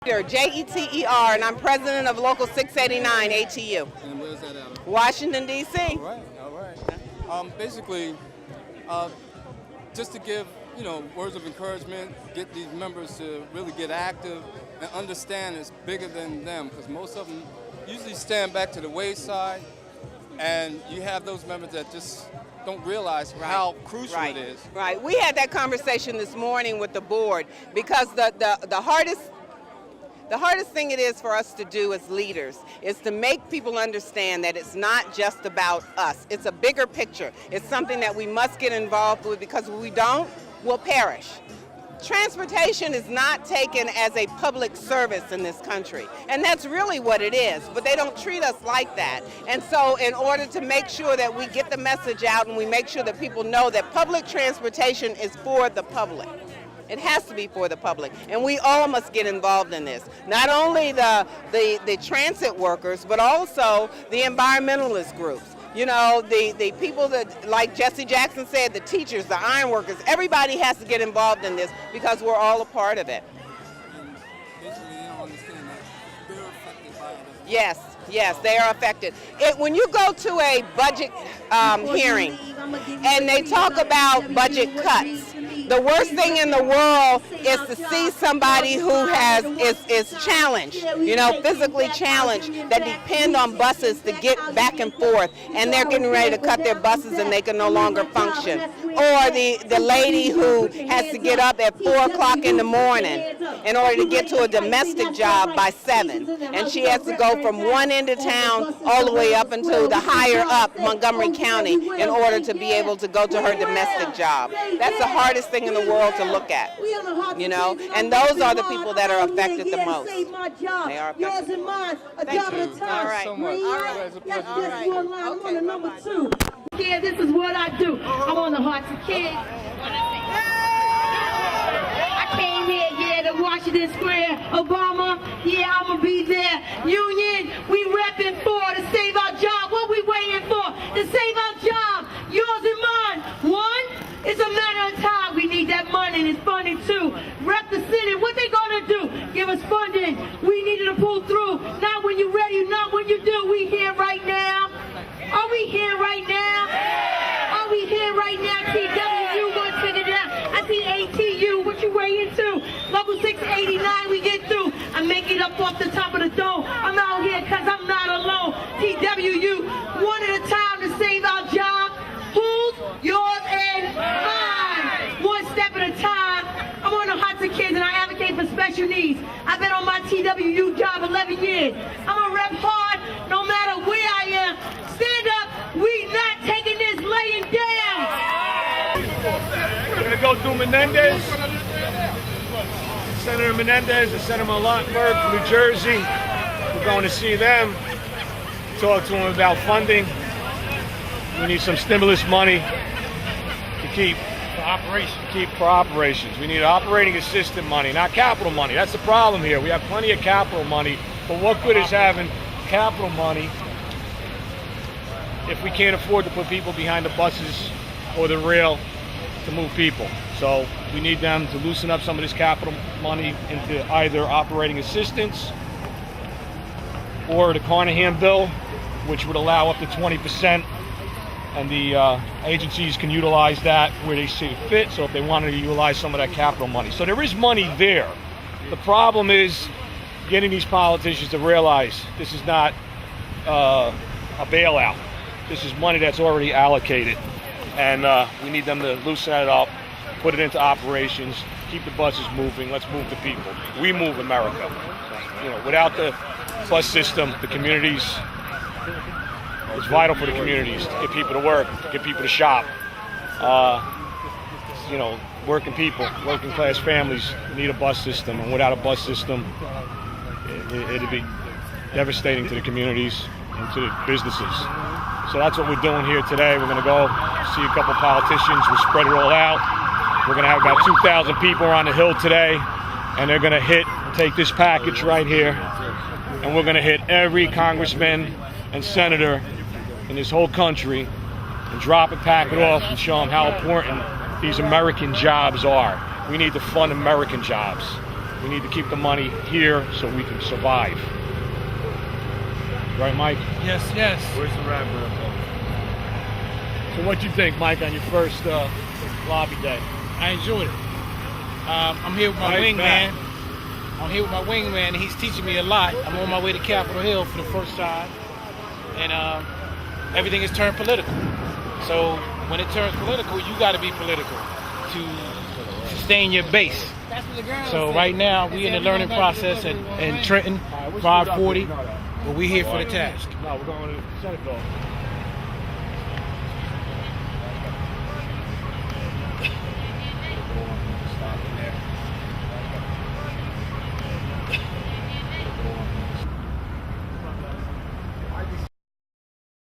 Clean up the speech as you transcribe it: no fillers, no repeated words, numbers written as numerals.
Jeter, Jeter, and I'm president of Local 689 ATU. And where's that out of? Washington, D.C. All right. Basically, just to give, words of encouragement, get these members to really get active and understand it's bigger than them, because most of them usually stand back to the wayside, and you have those members that just don't realize how crucial it is. Right. We had that conversation this morning with the board, because the hardest thing it is for us to do as leaders is to make people understand that it's not just about us. It's a bigger picture. It's something that we must get involved with, because if we don't, we'll perish. Transportation is not taken as a public service in this country, and that's really what it is, but they don't treat us like that. And so in order to make sure that we get the message out and we make sure that people know that public transportation is for the public, it has to be for the public, and we all must get involved in this. Not only the transit workers, but also the environmentalist groups. The people that, like Jesse Jackson said, the teachers, the iron workers, everybody has to get involved in this, because we're all a part of it. And basically, you don't understand that they're affected by it. Yes, they are affected. When you go to a budget hearing and they talk about budget cuts, the worst thing in the world is to see somebody who is challenged, physically challenged, that depend on buses to get back and forth, and they're getting ready to cut their buses and they can no longer function. Or the lady who has to get up at 4 o'clock in the morning in order to get to a domestic job by 7, and she has to go from one end of town all the way up into the higher up Montgomery County in order to be able to go to her domestic job. That's the hardest thing in the world to look at, and those are the people that are affected the most. They are affected. Thank you. All right. So much. All right. Okay, number 2. Yeah, this is what I do. I'm on the Hearts of Kids. I came here, to Washington Square. Obama, I'ma be there. Union, we repping for to save our job. What we waiting for? To save our job. Yours and mine. One, it's a matter of time. We need that money, and it's funding too. Rep the Senate. What they gonna do? Give us funding. We needed to pull through. Not when you're ready, not when you do. We here right now. Are we here right now? Are we here right now? TWU, gonna sit it down. I see ATU. What you waiting to? Local 689, we get through. I make it up off the top of the dome. I'm out here because I'm not alone. TWU, one at a time to save our job. Who's? Yours and mine. One step at a time. I'm on the Hearts of Kids, and I advocate for special needs. I've been on my TWU job 11 years. I'm a rep hard no matter where I am. Stand up. We not taking this laying down. We're going to go through Menendez. Senator Menendez and Senator Lautenberg from New Jersey. We're going to see them, talk to them about funding. We need some stimulus money to keep for operations. We need operating assistant money, not capital money. That's the problem here. We have plenty of capital money, but what good is having capital money if we can't afford to put people behind the buses or the rail to move people? So we need them to loosen up some of this capital money into either operating assistance or the Carnahan bill, which would allow up to 20%. And the agencies can utilize that where they see fit, so if they wanted to utilize some of that capital money. So there is money there. The problem is getting these politicians to realize this is not a bailout. This is money that's already allocated. And we need them to loosen that up, put it into operations, keep the buses moving. Let's move the people. We move America. Without the bus system, the communities, it's vital for the communities to get people to work, to get people to shop. Working people, working class families need a bus system, and without a bus system, it'd be devastating to the communities and to the businesses. So that's what we're doing here today. We're going to go see a couple politicians. We'll spread it all out. We're going to have about 2,000 people on the Hill today, and they're going to take this package right here, and we're going to hit every congressman and senator in this whole country and drop it, pack it off, and show them how important these American jobs are. We need to fund American jobs. We need to keep the money here so we can survive. Right, Mike? Yes, yes. Where's the rap room? So what you think, Mike, on your first lobby day? I enjoyed it. I'm here with my wingman. I'm here with my wingman, and he's teaching me a lot. I'm on my way to Capitol Hill for the first time, and everything has turned political. So when it turns political, you got to be political to sustain your base. So right now, we in the learning process in Trenton, 540, but we're here for the task. No, we're going to Senegal.